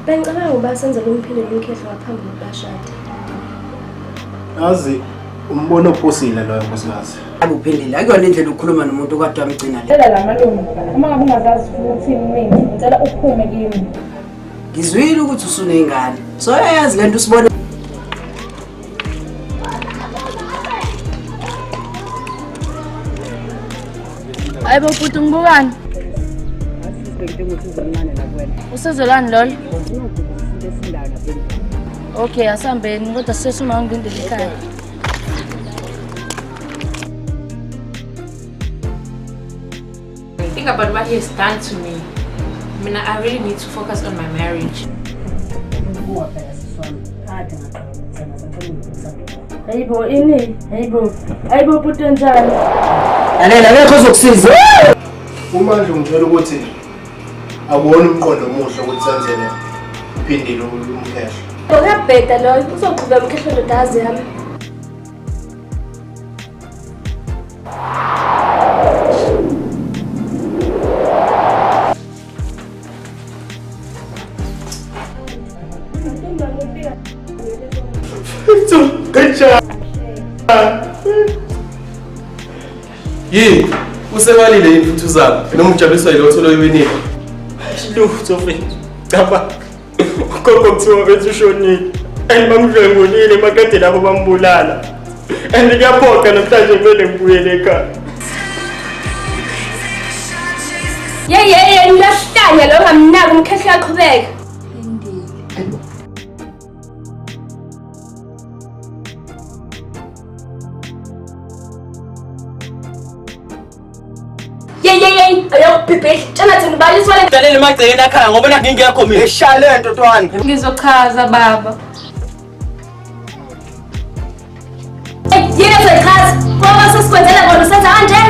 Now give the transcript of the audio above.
Bengicabanga ukuba senze lo mphindelo umkhehlo ngaphambi kokubashada. Yazi umbono ophusile loyo nkosikazi. Akuphendele akuyona indlela ukukhuluma nomuntu okade wamgcina le. Lela lamalungu uma ngabe ungazazi ukuthi mina ngicela uphume kimi. Ngizwile ukuthi usunengane. So yazi lento usibone. Hayibo futhi ngibukani? Usezolani lolo? Okay, asambeni kodwa sesuma ungindele ekhaya. Think about what he has done to me. I mean, I really need to focus on my marriage. Hayibo ini, hayibo puto njani? Lalela ngeke uzokusiza. Umandla ungitshela ukuthi awubona umqondo omuhle ukuthi senzele uphindile umkhehlo. Ngiyabheda lo uzoqhubeka umkhehlo ndodazi yami. Yini usebalile imfuthu zakho noma ujabuliswa yilo othola iwinile Sophie ngapha ukhokho kuthiwa bethu ushonile bamdlwengulile emakade lapho bambulala ngiyaphoqa namhlanje kumele ngibuyele ekhaya Ngiyahlanya lo ngamnaka umkhehlo yaqhubeka. Ayokubhibhela Jonathan baliswale Dalele emagcekeni ekhaya ngoba ngingekho mina. Eshaya lento ntwana. Ngizochaza baba. Yena sechaza ngoba sesikwenzela bona senza kanje.